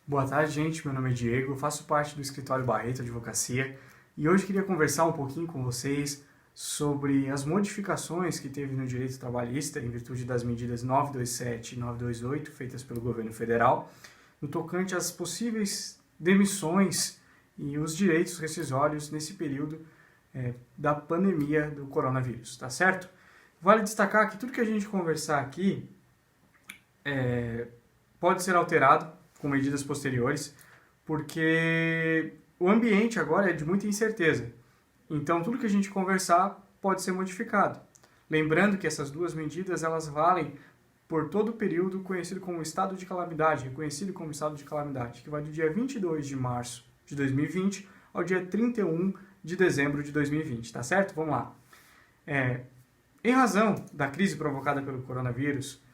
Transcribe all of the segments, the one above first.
Boa tarde, gente. Meu nome é Diego, eu faço parte do escritório Barreto Advocacia e hoje queria conversar um pouquinho com vocês sobre as modificações que teve no direito trabalhista em virtude das medidas 927 e 928 feitas pelo governo federal, no tocante às possíveis demissões e os direitos rescisórios nesse período da pandemia do coronavírus, tá certo? Vale destacar que tudo que a gente conversar aqui pode ser alterado com medidas posteriores, porque o ambiente agora é de muita incerteza. Então, tudo que a gente conversar pode ser modificado. Lembrando que essas duas medidas, elas valem por todo o período conhecido como estado de calamidade, reconhecido como estado de calamidade, que vai do dia 22 de março de 2020 ao dia 31 de dezembro de 2020, tá certo? Vamos lá. Em razão da crise provocada pelo coronavírus,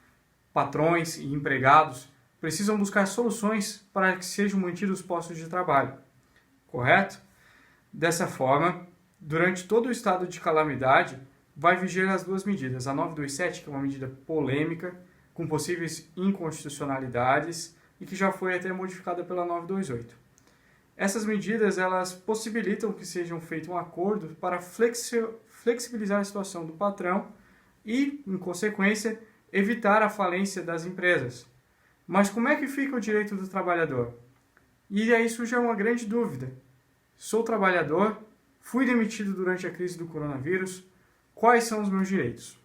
patrões e empregados precisam buscar soluções para que sejam mantidos os postos de trabalho, correto? Dessa forma, durante todo o estado de calamidade, vai viger as duas medidas. A 927, que é uma medida polêmica, com possíveis inconstitucionalidades e que já foi até modificada pela 928. Essas medidas, elas possibilitam que seja feito um acordo para flexibilizar a situação do patrão e, em consequência, evitar a falência das empresas. Mas como é que fica o direito do trabalhador? E aí surge uma grande dúvida. Sou trabalhador, fui demitido durante a crise do coronavírus, quais são os meus direitos?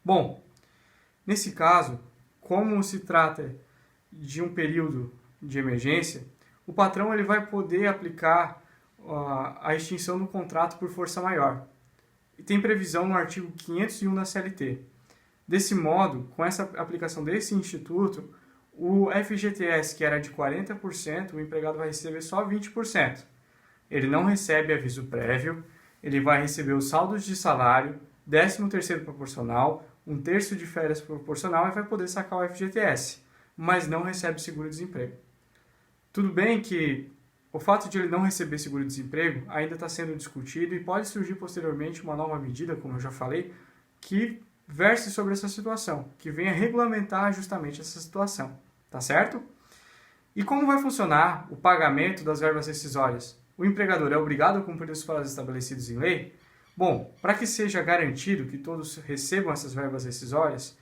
Bom, nesse caso, como se trata de um período de emergência, o patrão ele vai poder aplicar a extinção do contrato por força maior. E tem previsão no artigo 501 da CLT. Desse modo, com essa aplicação desse instituto, o FGTS, que era de 40%, o empregado vai receber só 20%. Ele não recebe aviso prévio, ele vai receber os saldos de salário, 13º proporcional, 1/3 de férias proporcional e vai poder sacar o FGTS, mas não recebe seguro-desemprego. Tudo bem que o fato de ele não receber seguro-desemprego ainda está sendo discutido e pode surgir posteriormente uma nova medida, como eu já falei, que verse sobre essa situação, que venha regulamentar justamente essa situação, tá certo? E como vai funcionar o pagamento das verbas rescisórias? O empregador é obrigado a cumprir os prazos estabelecidos em lei? Bom, para que seja garantido que todos recebam essas verbas rescisórias,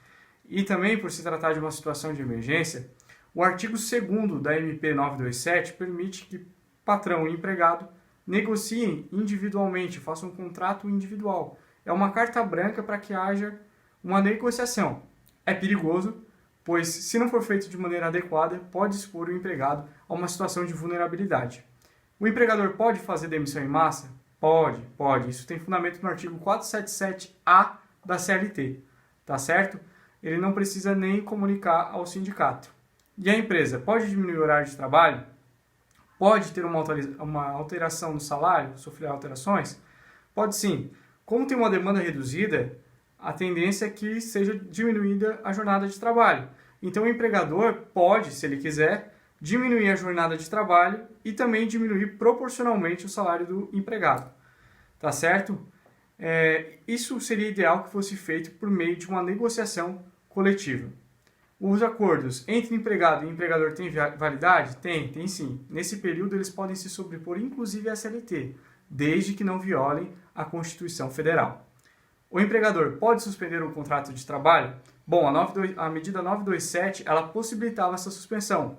e também por se tratar de uma situação de emergência, o artigo 2º da MP 927 permite que patrão e empregado negociem individualmente, façam um contrato individual. É uma carta branca para que haja uma negociação. É perigoso, pois se não for feito de maneira adequada, pode expor o empregado a uma situação de vulnerabilidade. O empregador pode fazer demissão em massa? Pode. Isso tem fundamento no artigo 477-A da CLT, tá certo? Ele não precisa nem comunicar ao sindicato. E a empresa pode diminuir o horário de trabalho? Pode ter uma alteração no salário, sofrer alterações? Pode sim. Como tem uma demanda reduzida, a tendência é que seja diminuída a jornada de trabalho. Então, o empregador pode, se ele quiser, diminuir a jornada de trabalho e também diminuir proporcionalmente o salário do empregado. Tá certo? Isso seria ideal que fosse feito por meio de uma negociação coletiva. Os acordos entre empregado e empregador têm validade? Tem sim. Nesse período, eles podem se sobrepor, inclusive, à CLT, desde que não violem a Constituição Federal. O empregador pode suspender o contrato de trabalho? Bom, a medida 927, ela possibilitava essa suspensão.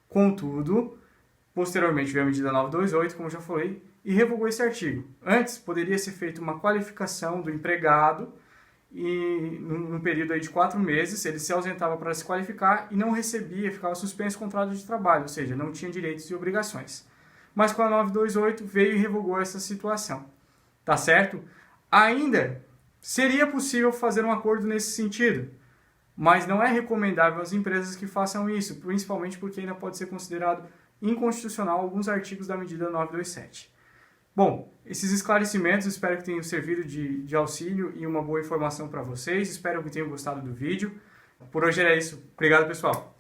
Contudo, posteriormente veio a medida 928, como eu já falei, e revogou esse artigo. Antes, poderia ser feita uma qualificação do empregado e num período aí de 4 meses, ele se ausentava para se qualificar e não recebia, ficava suspenso o contrato de trabalho, ou seja, não tinha direitos e obrigações. Mas com a 928 veio e revogou essa situação. Tá certo? Ainda seria possível fazer um acordo nesse sentido, mas não é recomendável às empresas que façam isso, principalmente porque ainda pode ser considerado inconstitucional alguns artigos da medida 927. Bom, esses esclarecimentos espero que tenham servido de auxílio e uma boa informação para vocês. Espero que tenham gostado do vídeo. Por hoje era isso. Obrigado, pessoal.